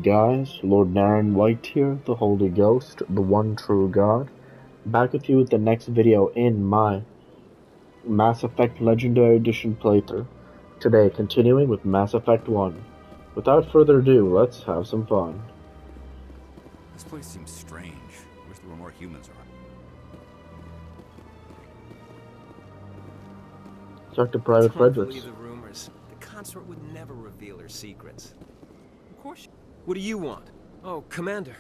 Guys, Lord Naren White here, the Holy Ghost, the one true God, back with you with the next video in my Mass Effect Legendary Edition playthrough. Today, continuing with Mass Effect 1. Without further ado, let's have some fun. This place seems strange. Wish there were more humans around. Talk to Private Don't Fredericks. believe the rumors. The consort would never reveal her secrets. Of course. What do you want? Oh, Commander.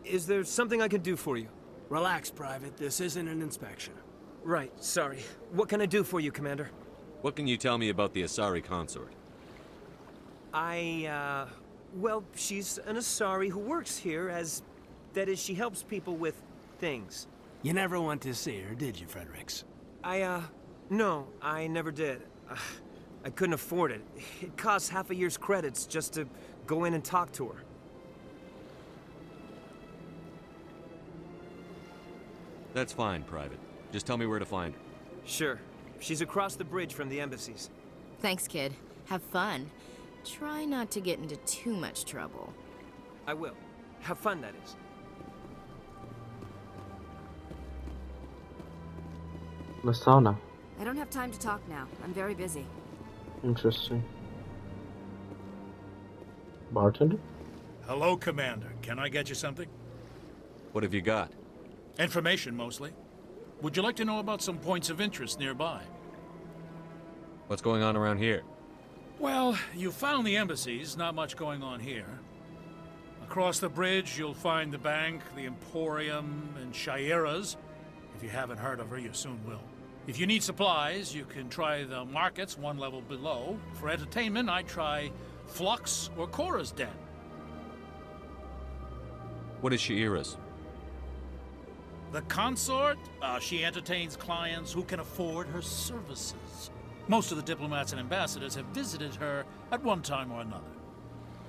Is there something I can do for you? Relax, Private. This isn't an inspection. Right, sorry. What can I do for you, Commander? What can you tell me about the Asari consort? Well, she's an Asari who works here as... That is, she helps people with things. You never went to see her, did you, Fredericks? No, I never did. I couldn't afford it. It costs half a year's credits just to go in and talk to her. That's fine, Private. Just tell me where to find her. Sure. She's across the bridge from the embassies. Thanks, kid. Have fun. Try not to get into too much trouble. I will. Have fun, that is. Masana. I don't have time to talk now. I'm very busy. Interesting. Bartender? Hello, Commander. Can I get you something? What have you got? Information, mostly. Would you like to know about some points of interest nearby? What's going on around here? Well, you found the embassies. Not much going on here. Across the bridge, you'll find the bank, the Emporium, and Shaira's. If you haven't heard of her, you soon will. If you need supplies, you can try the markets one level below. For entertainment, I'd try Flux or Cora's Den. What is Shaira's? The consort? She entertains clients who can afford her services. Most of the diplomats and ambassadors have visited her at one time or another.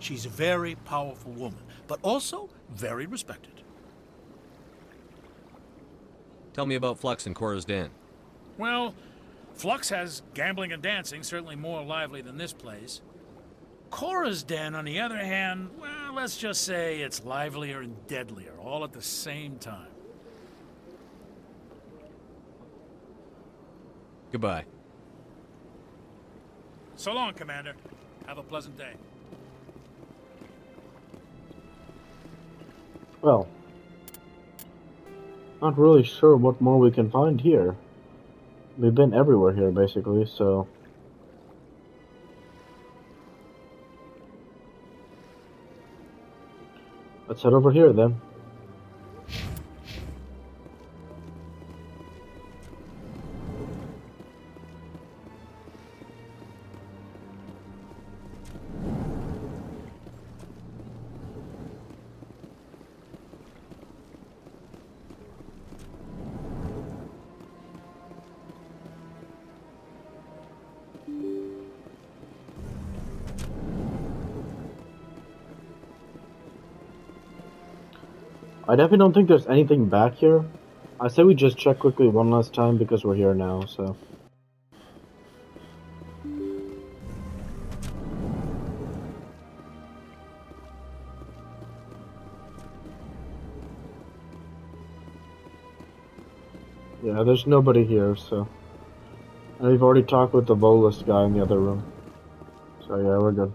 She's a very powerful woman, but also very respected. Tell me about Flux and Cora's Den. Well, Flux has gambling and dancing, certainly more lively than this place. Cora's Den, on the other hand, well, let's just say it's livelier and deadlier, all at the same time. Goodbye. So long, Commander. Have a pleasant day. Well, not really sure what more we can find here. We've been everywhere here, basically, so... Let's head over here, then. I definitely don't think there's anything back here. I say we just check quickly one last time because we're here now, so... Yeah, there's nobody here, so... And we've already talked with the Volus guy in the other room. So yeah, we're good.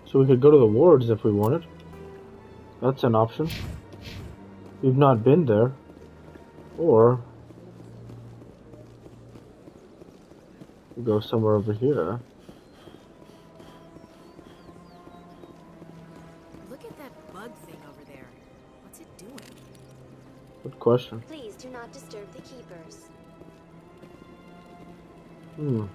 So we could go to the wards if we wanted. That's an option. We've not been there. Or go somewhere over here. Look at that bug thing over there. What's it doing? Good question. Please do not disturb the keepers. Can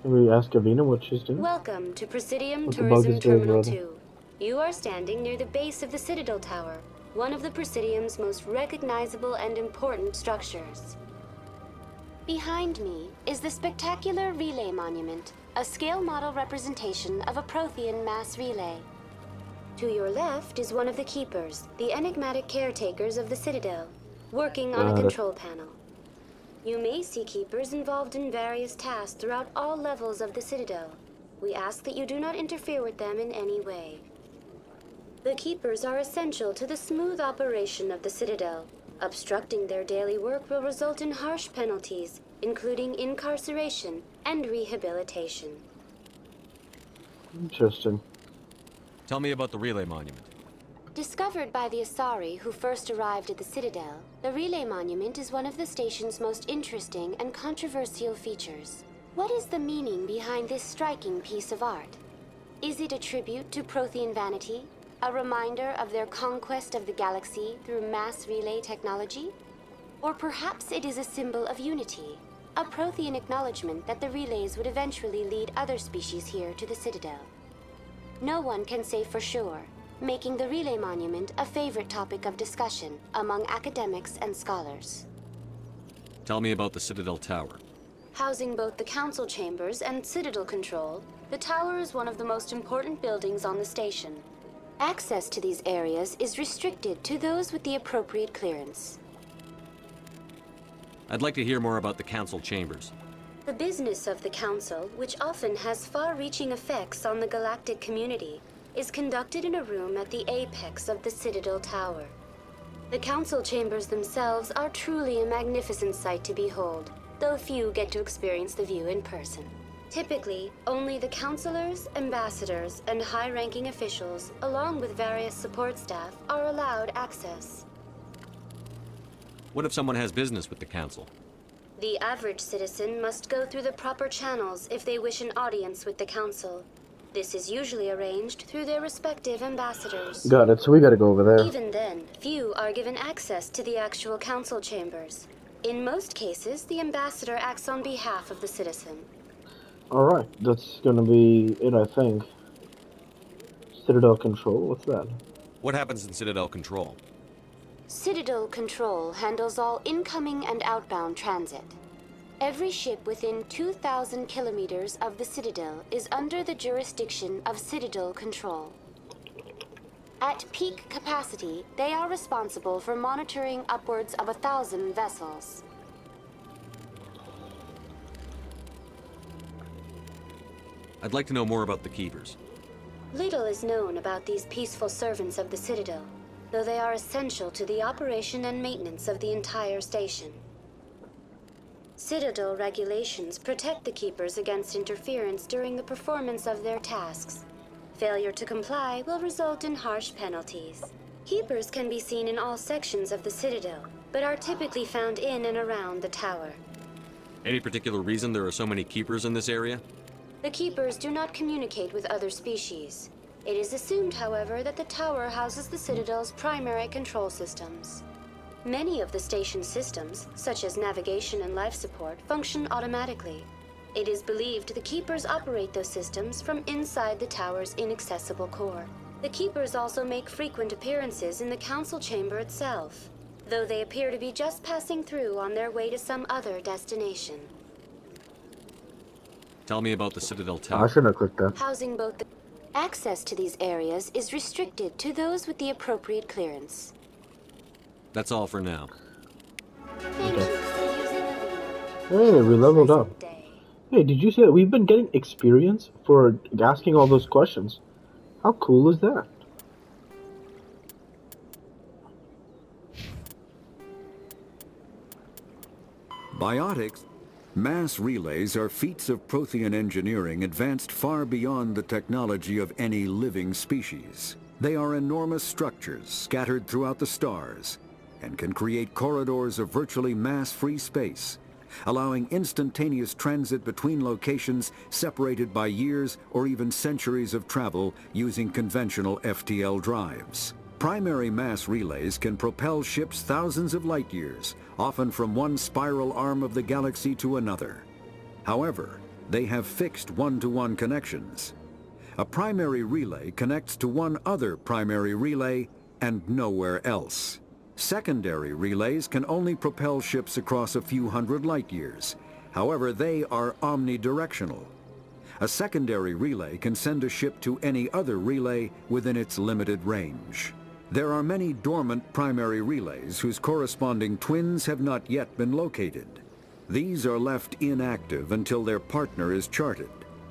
we ask Avina what she's doing? Welcome to Presidium What the bug Tourism is doing, Terminal rather. 2. You are standing near the base of the Citadel Tower, one of the Presidium's most recognizable and important structures. Behind me is the spectacular Relay Monument, a scale model representation of a Prothean mass relay. To your left is one of the keepers, the enigmatic caretakers of the Citadel, working on a control panel. You may see keepers involved in various tasks throughout all levels of the Citadel. We ask that you do not interfere with them in any way. The keepers are essential to the smooth operation of the Citadel. Obstructing their daily work will result in harsh penalties, including incarceration and rehabilitation. Interesting. Tell me about the relay monument. Discovered by the Asari who first arrived at the Citadel, the Relay Monument is one of the station's most interesting and controversial features. What is the meaning behind this striking piece of art? Is it a tribute to Prothean vanity? A reminder of their conquest of the galaxy through mass relay technology? Or perhaps it is a symbol of unity, a Prothean acknowledgement that the relays would eventually lead other species here to the Citadel. No one can say for sure, making the Relay Monument a favorite topic of discussion among academics and scholars. Tell me about the Citadel Tower. Housing both the council chambers and Citadel control, the tower is one of the most important buildings on the station. Access to these areas is restricted to those with the appropriate clearance. I'd like to hear more about the council chambers. The business of the council, which often has far-reaching effects on the galactic community, is conducted in a room at the apex of the Citadel Tower. The council chambers themselves are truly a magnificent sight to behold, though few get to experience the view in person. Typically, only the councilors, ambassadors, and high-ranking officials, along with various support staff, are allowed access. What if someone has business with the council? The average citizen must go through the proper channels if they wish an audience with the council. This is usually arranged through their respective ambassadors. Got it, so we gotta go over there. Even then, few are given access to the actual council chambers. In most cases, the ambassador acts on behalf of the citizen. Alright, that's gonna be it, I think. Citadel Control, what's that? What happens in Citadel Control? Citadel Control handles all incoming and outbound transit. Every ship within 2,000 kilometers of the Citadel is under the jurisdiction of Citadel Control. At peak capacity, they are responsible for monitoring upwards of 1,000 vessels. I'd like to know more about the keepers. Little is known about these peaceful servants of the Citadel, though they are essential to the operation and maintenance of the entire station. Citadel regulations protect the keepers against interference during the performance of their tasks. Failure to comply will result in harsh penalties. Keepers can be seen in all sections of the Citadel, but are typically found in and around the tower. Any particular reason there are so many keepers in this area? The keepers do not communicate with other species. It is assumed, however, that the tower houses the Citadel's primary control systems. Many of the station's systems, such as navigation and life support, function automatically. It is believed the keepers operate those systems from inside the tower's inaccessible core. The keepers also make frequent appearances in the council chamber itself, though they appear to be just passing through on their way to some other destination. Tell me about the Citadel I Tower. shouldn't have clicked that. Housing both the... Access to these areas is restricted to those with the appropriate clearance. That's all for now. Thank you for using Arena. Hey, we leveled up. Pleasant day. Hey, did you see that we've been getting experience for asking all those questions? How cool is that? Biotics. Mass relays are feats of Prothean engineering advanced far beyond the technology of any living species. They are enormous structures scattered throughout the stars, and can create corridors of virtually mass-free space, allowing instantaneous transit between locations separated by years or even centuries of travel using conventional FTL drives. Primary mass relays can propel ships thousands of light years, often from one spiral arm of the galaxy to another. However, they have fixed one-to-one connections. A primary relay connects to one other primary relay and nowhere else. Secondary relays can only propel ships across a few hundred light years. However, they are omnidirectional. A secondary relay can send a ship to any other relay within its limited range. There are many dormant primary relays whose corresponding twins have not yet been located. These are left inactive until their partner is charted,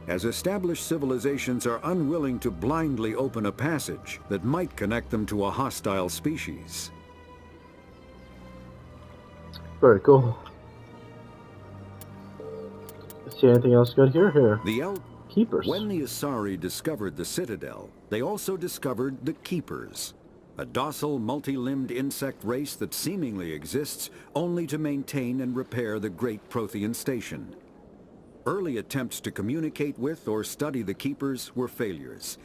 as established civilizations are unwilling to blindly open a passage that might connect them to a hostile species. Very cool. See anything else good here? Keepers. When the Asari discovered the Citadel, they also discovered the Keepers, a docile, multi-limbed insect race that seemingly exists only to maintain and repair the Great Prothean Station. Early attempts to communicate with or study the Keepers were failures,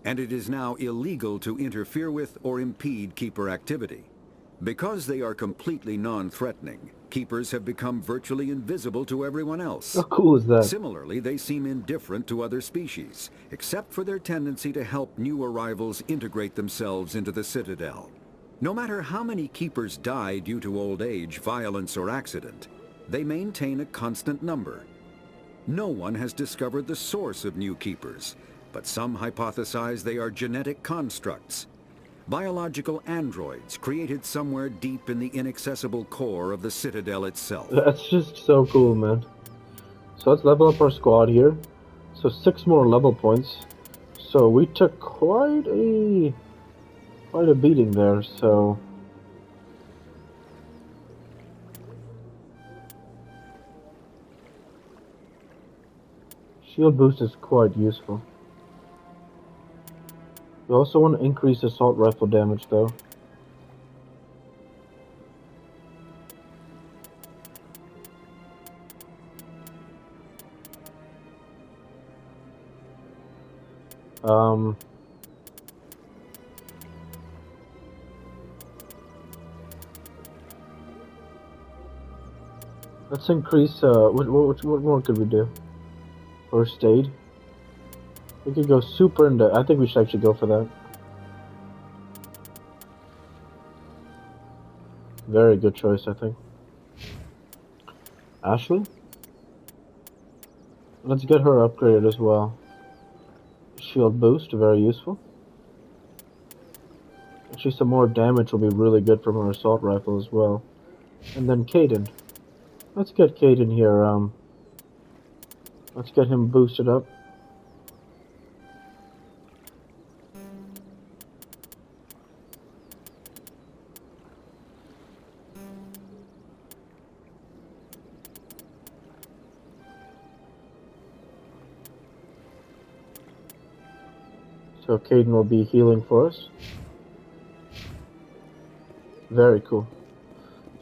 and it is now illegal to interfere with or impede Keeper activity. Because they are completely non-threatening, Keepers have become virtually invisible to everyone else. How cool is that? Similarly, they seem indifferent to other species, except for their tendency to help new arrivals integrate themselves into the Citadel. No matter how many Keepers die due to old age, violence, or accident, they maintain a constant number. No one has discovered the source of new Keepers, but some hypothesize they are genetic constructs. Biological androids created somewhere deep in the inaccessible core of the Citadel itself. That's just so cool, man. So let's level up our squad here. So 6 more level points. So we took quite a beating there, so shield boost is quite useful. We also want to increase assault rifle damage though. Let's increase, what more could we do? First aid. We could go super into, I think we should actually go for that. Very good choice, I think. Ashley? Let's get her upgraded as well. Shield boost, very useful. Actually, some more damage will be really good from her assault rifle as well. And then Caden. Let's get Caden here, let's get him boosted up. So Caden will be healing for us. Very cool.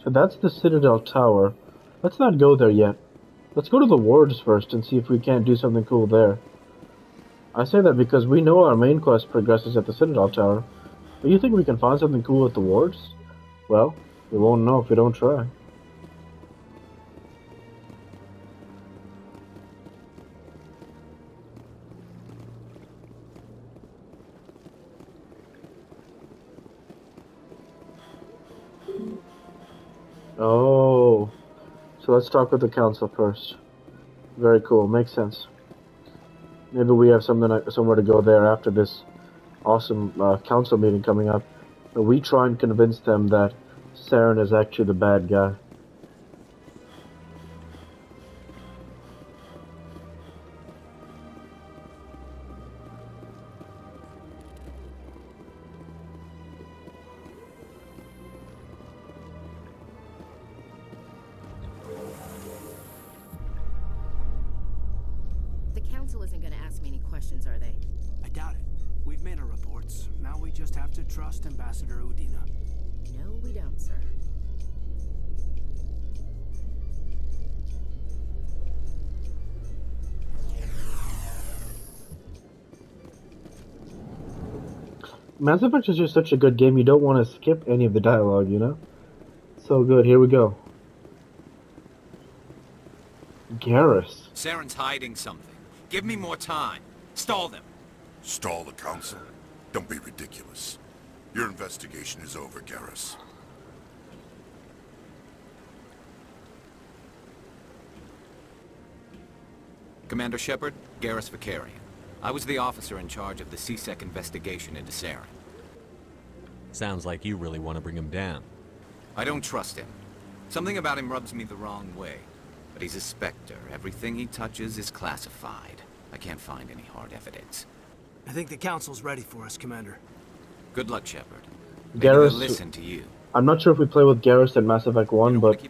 So that's the Citadel Tower. Let's not go there yet. Let's go to the wards first and see if we can't do something cool there. I say that because we know our main quest progresses at the Citadel Tower. But you think we can find something cool at the wards? Well, we won't know if we don't try. Oh, so let's talk with the council first. Very cool, makes sense. Maybe we have somewhere to go there after this awesome council meeting coming up. But we try and convince them that Naren is actually the bad guy. Isn't going to ask me any questions, are they? I doubt it. We've made our reports. Now we just have to trust Ambassador Udina. No, we don't, sir. Mass Effect is just such a good game, you don't want to skip any of the dialogue, you know? So good, here we go. Garrus. Saren's hiding something. Give me more time. Stall them. Stall the Council? Don't be ridiculous. Your investigation is over, Garrus. Commander Shepard, Garrus Vicarian. I was the officer in charge of the CSEC investigation into Saren. Sounds like you really want to bring him down. I don't trust him. Something about him rubs me the wrong way. But he's a Spectre. Everything he touches is classified. I can't find any hard evidence. I think the Council's ready for us, Commander. Good luck, Shepard. Maybe they'll listen to you. I'm not sure if we play with Garrus in Mass Effect 1, but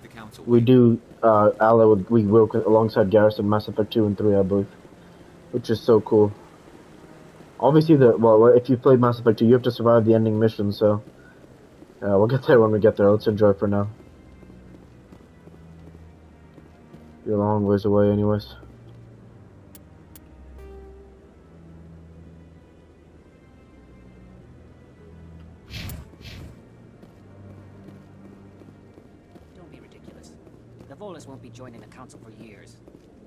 we do ally with, we work alongside Garrus in Mass Effect 2 and 3, I believe. Which is so cool. Obviously, if you play Mass Effect 2, you have to survive the ending mission, so... we'll get there when we get there. Let's enjoy for now. You're a long ways away anyways. Don't be ridiculous. The Volus won't be joining the Council for years.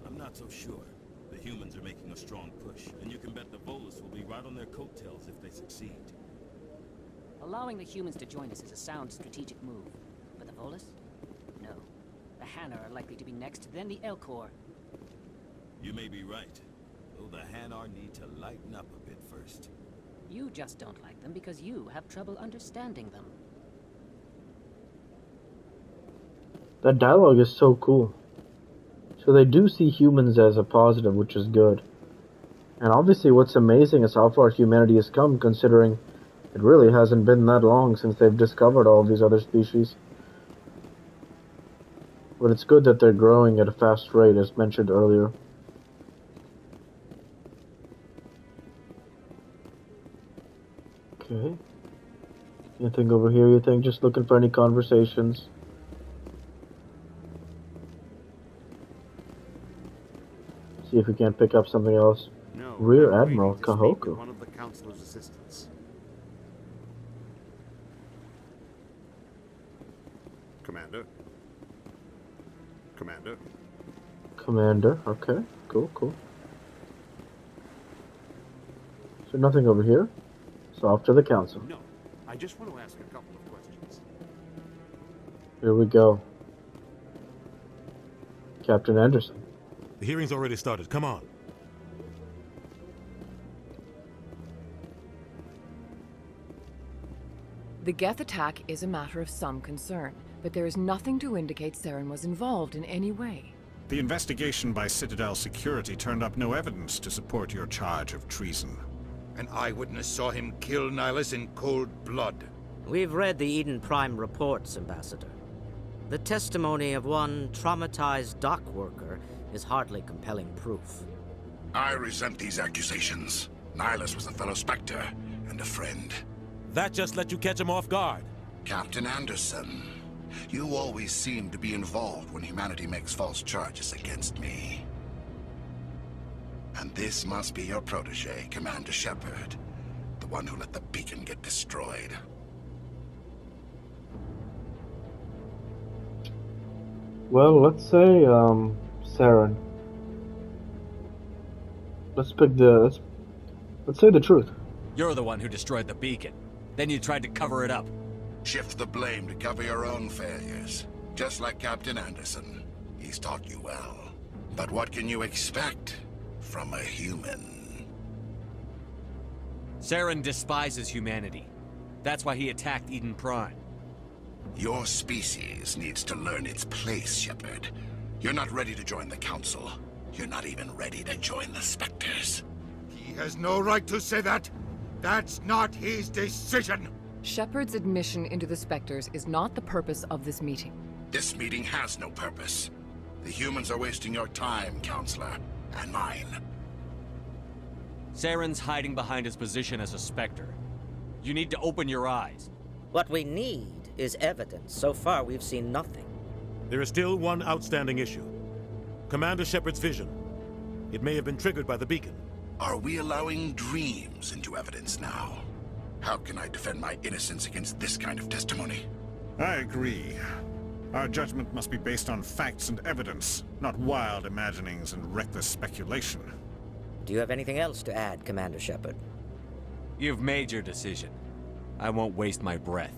I'm not so sure. The humans are making a strong push, and you can bet the Volus will be right on their coattails if they succeed. Allowing the humans to join us is a sound strategic move. But the Volus? No. The Hanar are likely to be next, then the Elcor. You may be right, though the Hanar need to lighten up a bit first. You just don't like them because you have trouble understanding them. That dialogue is so cool. So they do see humans as a positive, which is good. And obviously what's amazing is how far humanity has come, considering it really hasn't been that long since they've discovered all these other species. But it's good that they're growing at a fast rate, as mentioned earlier. Okay. Anything over here, you think? Just looking for any conversations. See if we can't pick up something else. No, Rear Admiral Kahoku. One of the Councilor's assistants. Commander? Commander? Commander, okay. Cool. So nothing over here. So off to the Council. No, I just want to ask a couple of questions. Here we go. Captain Anderson. The hearing's already started. Come on. The Geth attack is a matter of some concern, but there is nothing to indicate Saren was involved in any way. The investigation by Citadel Security turned up no evidence to support your charge of treason. An eyewitness saw him kill Nihilus in cold blood. We've read the Eden Prime reports, Ambassador. The testimony of one traumatized dock worker is hardly compelling proof. I resent these accusations. Nihilus was a fellow Spectre and a friend. That just let you catch him off guard. Captain Anderson, you always seem to be involved when humanity makes false charges against me. And this must be your protege, Commander Shepard, the one who let the beacon get destroyed. Well, let's say, Saren. Let's pick the... Let's say the truth. You're the one who destroyed the beacon. Then you tried to cover it up. Shift the blame to cover your own failures. Just like Captain Anderson. He's taught you well. But what can you expect from a human? Saren despises humanity. That's why he attacked Eden Prime. Your species needs to learn its place, Shepard. You're not ready to join the Council. You're not even ready to join the Spectres. He has no right to say that. That's not his decision. Shepard's admission into the Spectres is not the purpose of this meeting. This meeting has no purpose. The humans are wasting your time, Counselor, and mine. Saren's hiding behind his position as a Spectre. You need to open your eyes. What we need is evidence. So far, we've seen nothing. There is still one outstanding issue. Commander Shepard's vision. It may have been triggered by the beacon. Are we allowing dreams into evidence now? How can I defend my innocence against this kind of testimony? I agree. Our judgment must be based on facts and evidence, not wild imaginings and reckless speculation. Do you have anything else to add, Commander Shepard? You've made your decision. I won't waste my breath.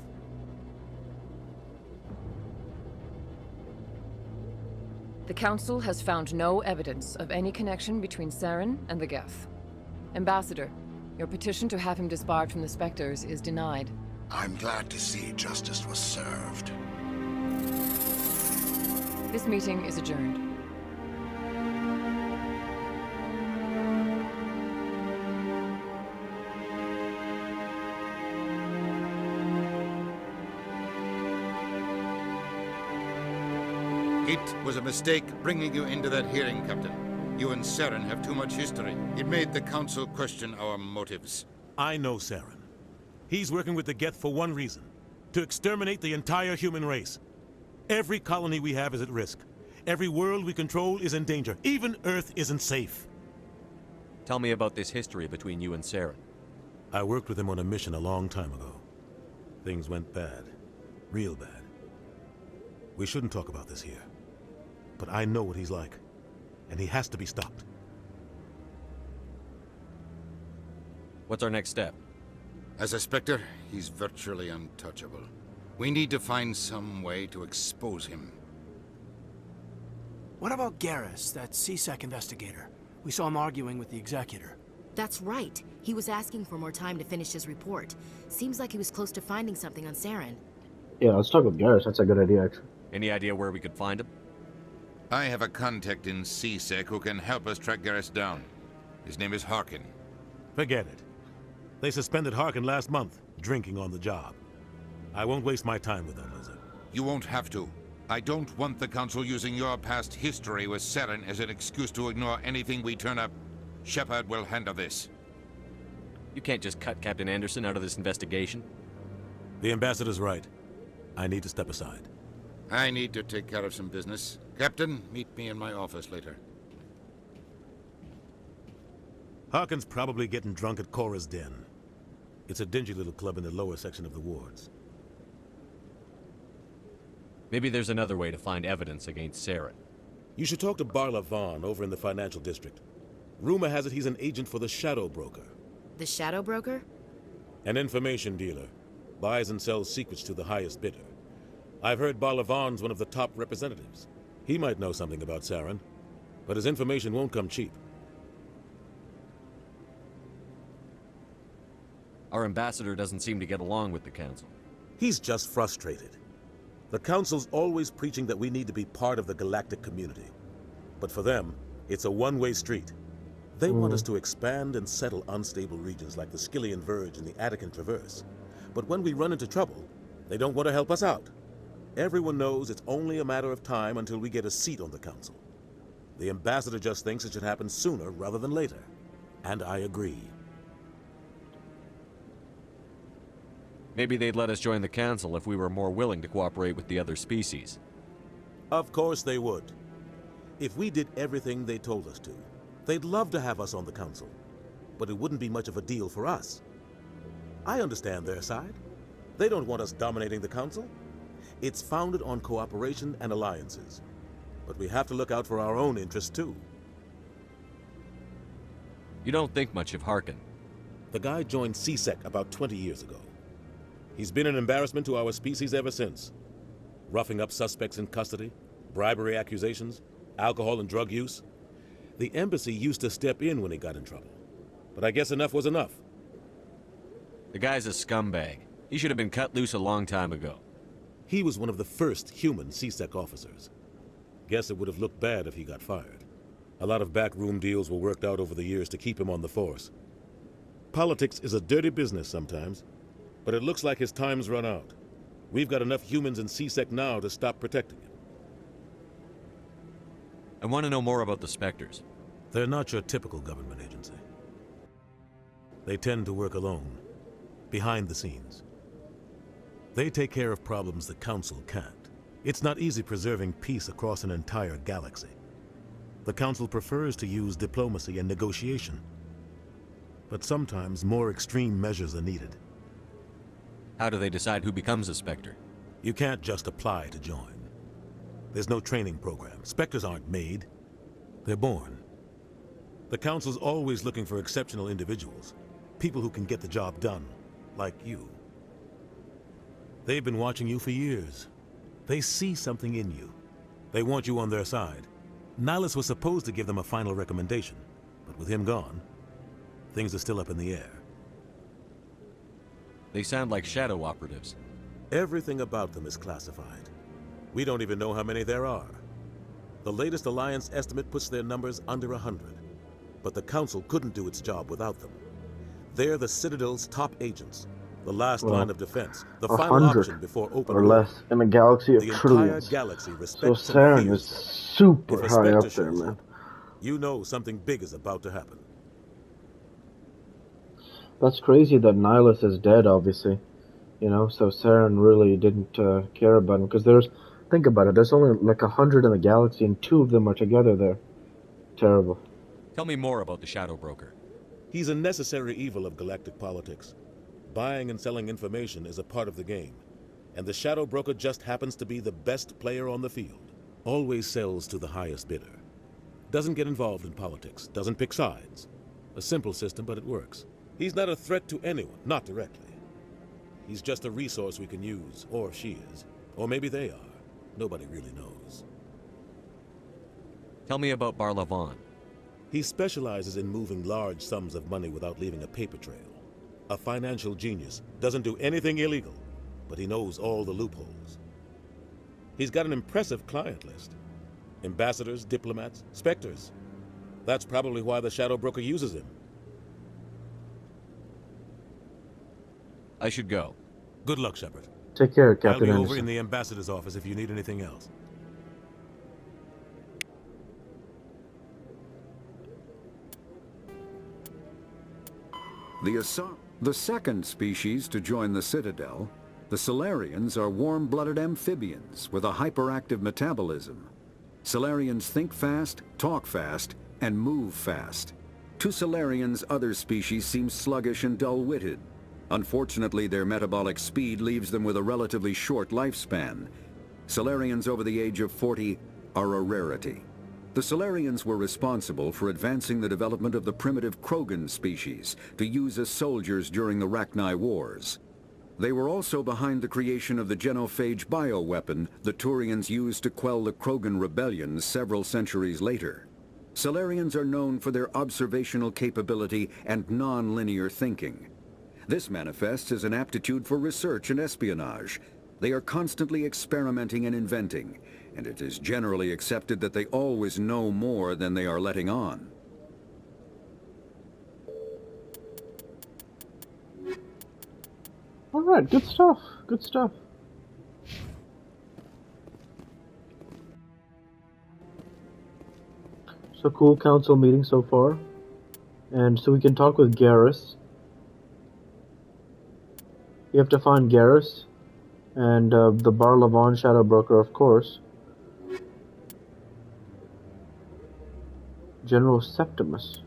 The Council has found no evidence of any connection between Saren and the Geth. Ambassador, your petition to have him disbarred from the Spectres is denied. I'm glad to see justice was served. This meeting is adjourned. It was a mistake bringing you into that hearing, Captain. You and Saren have too much history. It made the Council question our motives. I know Saren. He's working with the Geth for one reason. To exterminate the entire human race. Every colony we have is at risk. Every world we control is in danger. Even Earth isn't safe. Tell me about this history between you and Saren. I worked with him on a mission a long time ago. Things went bad. Real bad. We shouldn't talk about this here. But I know what he's like. And he has to be stopped. What's our next step? As a Spectre, he's virtually untouchable. We need to find some way to expose him. What about Garrus, that CSEC investigator? We saw him arguing with the Executor. That's right. He was asking for more time to finish his report. Seems like he was close to finding something on Saren. Yeah, let's talk with Garrus. That's a good idea, actually. Any idea where we could find him? I have a contact in CSEC who can help us track Garrus down. His name is Harkin. Forget it. They suspended Harkin last month, drinking on the job. I won't waste my time with that lizard. You won't have to. I don't want the Council using your past history with Saren as an excuse to ignore anything we turn up. Shepard will handle this. You can't just cut Captain Anderson out of this investigation. The Ambassador's right. I need to step aside. I need to take care of some business. Captain, meet me in my office later. Harkin's probably getting drunk at Cora's Den. It's a dingy little club in the lower section of the wards. Maybe there's another way to find evidence against Saren. You should talk to Barla Vaughn over in the financial district. Rumor has it he's an agent for the Shadow Broker. The Shadow Broker? An information dealer. Buys and sells secrets to the highest bidder. I've heard Barla Vaughn's one of the top representatives. He might know something about Saren, but his information won't come cheap. Our ambassador doesn't seem to get along with the Council. He's just frustrated. The Council's always preaching that we need to be part of the galactic community. But for them, it's a one-way street. They want us to expand and settle unstable regions like the Skillian Verge and the Attican Traverse. But when we run into trouble, they don't want to help us out. Everyone knows it's only a matter of time until we get a seat on the Council. The Ambassador just thinks it should happen sooner rather than later. And I agree. Maybe they'd let us join the Council if we were more willing to cooperate with the other species. Of course they would. If we did everything they told us to, they'd love to have us on the Council. But it wouldn't be much of a deal for us. I understand their side. They don't want us dominating the Council. It's founded on cooperation and alliances. But we have to look out for our own interests, too. You don't think much of Harkin. The guy joined CSEC about 20 years ago. He's been an embarrassment to our species ever since. Roughing up suspects in custody, bribery accusations, alcohol and drug use. The embassy used to step in when he got in trouble. But I guess enough was enough. The guy's a scumbag. He should have been cut loose a long time ago. He was one of the first human CSEC officers. Guess it would have looked bad if he got fired. A lot of backroom deals were worked out over the years to keep him on the force. Politics is a dirty business sometimes, but it looks like his time's run out. We've got enough humans in CSEC now to stop protecting him. I want to know more about the Spectres. They're not your typical government agency. They tend to work alone, behind the scenes. They take care of problems the Council can't. It's not easy preserving peace across an entire galaxy. The Council prefers to use diplomacy and negotiation. But sometimes more extreme measures are needed. How do they decide who becomes a Spectre? You can't just apply to join. There's no training program. Spectres aren't made. They're born. The Council's always looking for exceptional individuals. People who can get the job done, like you. They've been watching you for years. They see something in you. They want you on their side. Nihilus was supposed to give them a final recommendation, but with him gone, things are still up in the air. They sound like shadow operatives. Everything about them is classified. We don't even know how many there are. The latest Alliance estimate puts their numbers under 100. But the Council couldn't do its job without them. They're the Citadel's top agents, the last line of defense, the final option before open or war. less in a galaxy of The trillions. entire galaxy So respects and Naren fears is them. super If a high Spectre up there, shows man. up, you know something big is about to happen. That's crazy that Nihilus is dead, obviously. You know, so Saren really didn't care about him. Because think about it, there's only like 100 in the galaxy and 2 of them are together there. Terrible. Tell me more about the Shadow Broker. He's a necessary evil of galactic politics. Buying and selling information is a part of the game. And the Shadow Broker just happens to be the best player on the field. Always sells to the highest bidder. Doesn't get involved in politics. Doesn't pick sides. A simple system, but it works. He's not a threat to anyone, not directly. He's just a resource we can use, or she is. Or maybe they are. Nobody really knows. Tell me about Barlavon. He specializes in moving large sums of money without leaving a paper trail. A financial genius, doesn't do anything illegal, but he knows all the loopholes. He's got an impressive client list. Ambassadors, diplomats, Spectres. That's probably why the Shadow Broker uses him. I should go. Good luck, Shepard. Take care, Captain I'll be over Anderson. in the ambassador's office if you need anything else. The second species to join the Citadel, the Solarians, are warm-blooded amphibians with a hyperactive metabolism. Solarians think fast, talk fast, and move fast. To Solarians, other species seem sluggish and dull-witted. Unfortunately, their metabolic speed leaves them with a relatively short lifespan. Solarians over the age of 40 are a rarity. The Solarians were responsible for advancing the development of the primitive Krogan species to use as soldiers during the Rachni Wars. They were also behind the creation of the genophage bioweapon the Turians used to quell the Krogan rebellions several centuries later. Solarians are known for their observational capability and non-linear thinking. This manifests as an aptitude for research and espionage. They are constantly experimenting and inventing, and it is generally accepted that they always know more than they are letting on. Alright, good stuff. Good stuff. So cool council meeting so far. And so we can talk with Garrus. You have to find Garrus. And the Barlavon Shadow Broker, of course. General Septimus.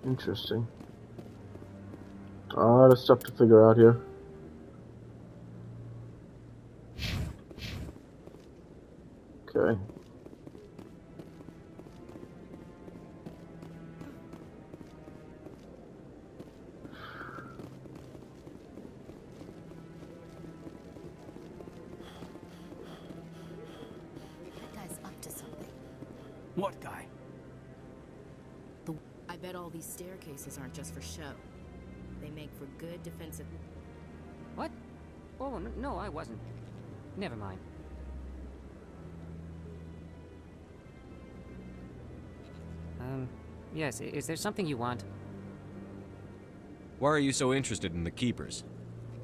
Interesting. A lot of stuff to figure out here. Okay. That guy's up to something. What guy? I bet all these staircases aren't just for show. They make for good defensive... What? Oh, no, I wasn't. Never mind. Yes, is there something you want? Why are you so interested in the Keepers?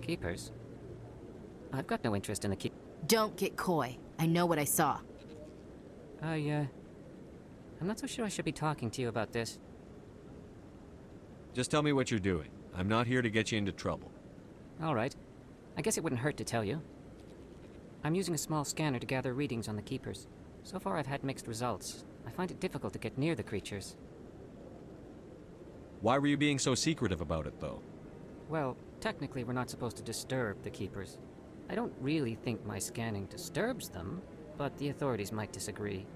Keepers? I've got no interest in the keep... Don't get coy. I know what I saw. I'm not so sure I should be talking to you about this. Just tell me what you're doing. I'm not here to get you into trouble. All right. I guess it wouldn't hurt to tell you. I'm using a small scanner to gather readings on the Keepers. So far I've had mixed results. I find it difficult to get near the creatures. Why were you being so secretive about it, though? Well, technically we're not supposed to disturb the Keepers. I don't really think my scanning disturbs them, but the authorities might disagree.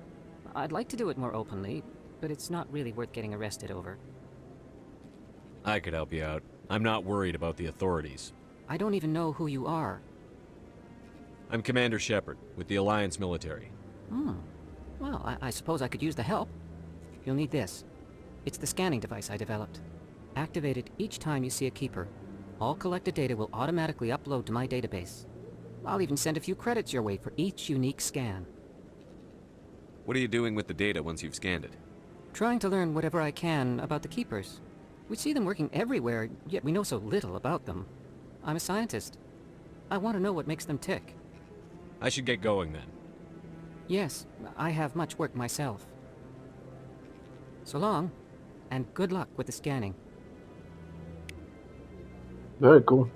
I'd like to do it more openly, but it's not really worth getting arrested over. I could help you out. I'm not worried about the authorities. I don't even know who you are. I'm Commander Shepard, with the Alliance military. Well, I suppose I could use the help. You'll need this. It's the scanning device I developed. Activate it each time you see a Keeper. All collected data will automatically upload to my database. I'll even send a few credits your way for each unique scan. What are you doing with the data once you've scanned it? Trying to learn whatever I can about the Keepers. We see them working everywhere, yet we know so little about them. I'm a scientist. I want to know what makes them tick. I should get going then. Yes, I have much work myself. So long, and good luck with the scanning. Very cool.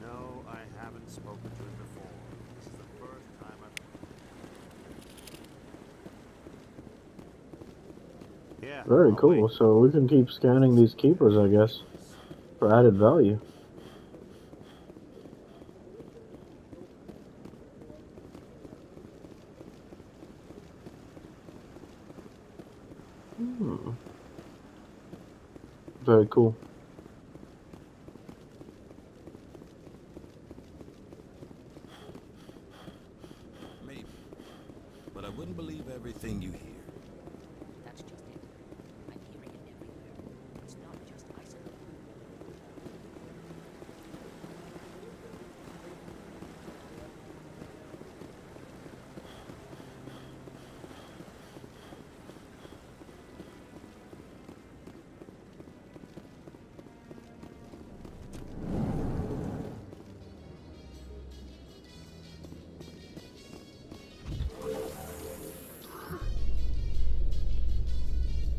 No, I haven't spoken to him before. This is the first time I've... Yeah. Very cool. So we can keep scanning these Keepers, I guess, for added value. Very cool. Maybe. But I wouldn't believe everything you hear. That's just it. I'm hearing it everywhere. It's not just isolated.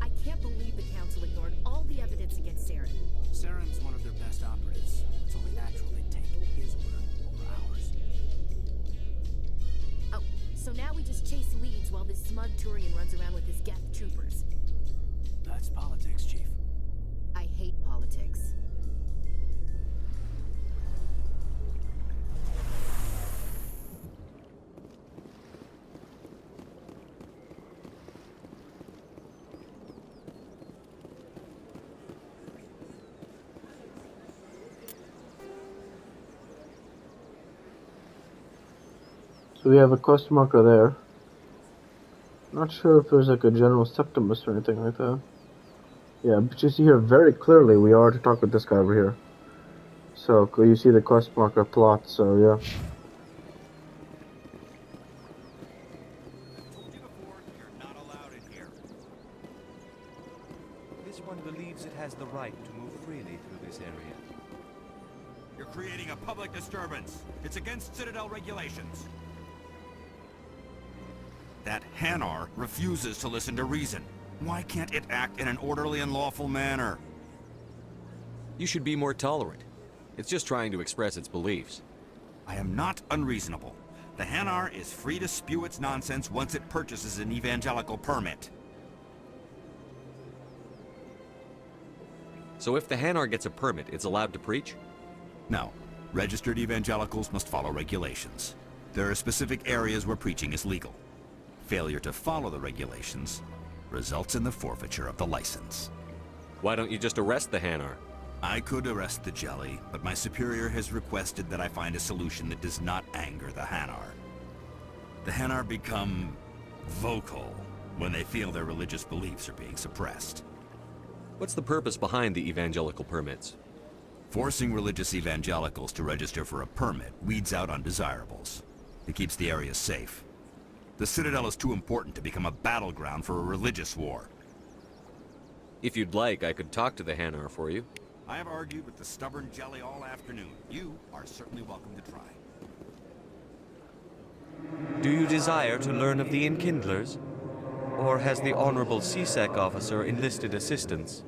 I can't believe the Council ignored all the evidence against Naren. Saren's one of their best operatives. It's only natural they'd take his word over ours. Oh, so now we just chase leads while this smug Turian runs around with his Geth troopers. That's politics, Chief. I hate politics. So we have a quest marker there. Not sure if there's like a general septimus or anything like that. Yeah, but you see here very clearly we are to talk with this guy over here. So you see the quest marker plot, so yeah. This one believes it has the right to move freely through this area. You're creating a public disturbance. It's against Citadel regulations. That Hanar refuses to listen to reason. Why can't it act in an orderly and lawful manner? You should be more tolerant. It's just trying to express its beliefs. I am not unreasonable. The Hanar is free to spew its nonsense once it purchases an evangelical permit. So if the Hanar gets a permit, it's allowed to preach? No. Registered evangelicals must follow regulations. There are specific areas where preaching is legal. Failure to follow the regulations results in the forfeiture of the license. Why don't you just arrest the Hanar? I could arrest the jelly, but my superior has requested that I find a solution that does not anger the Hanar. The Hanar become vocal when they feel their religious beliefs are being suppressed. What's the purpose behind the evangelical permits? Forcing religious evangelicals to register for a permit weeds out undesirables. It keeps the area safe. The Citadel is too important to become a battleground for a religious war. If you'd like, I could talk to the Hanar for you. I have argued with the stubborn jelly all afternoon. You are certainly welcome to try. Do you desire to learn of the Enkindlers? Or has the Honorable CSEC officer enlisted assistance?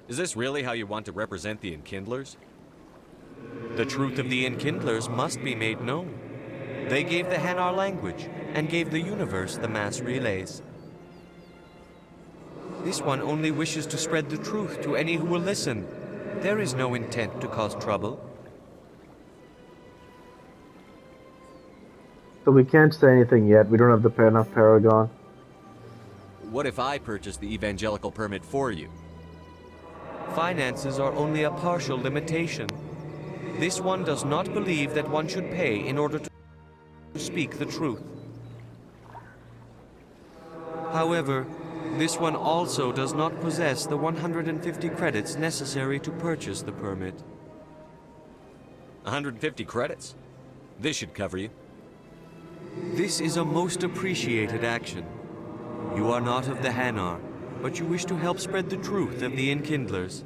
Is this really how you want to represent the Enkindlers? The truth of the Enkindlers must be made known. They gave the Hanar language, and gave the universe the mass relays. This one only wishes to spread the truth to any who will listen. There is no intent to cause trouble. So we can't say anything yet. We don't have the enough Paragon. What if I purchase the evangelical permit for you? Finances are only a partial limitation. This one does not believe that one should pay in order to speak the truth. However, this one also does not possess the 150 credits necessary to purchase the permit. 150 credits? This should cover you. This is a most appreciated action. You are not of the Hanar, but you wish to help spread the truth of the Enkindlers.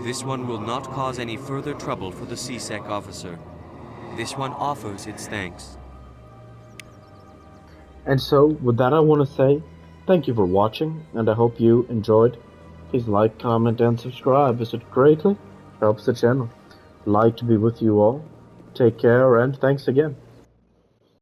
This one will not cause any further trouble for the CSEC officer. This one offers its thanks. And so, with that I want to say, thank you for watching, and I hope you enjoyed. Please like, comment, and subscribe, as it greatly helps the channel. Like to be with you all. Take care, and thanks again.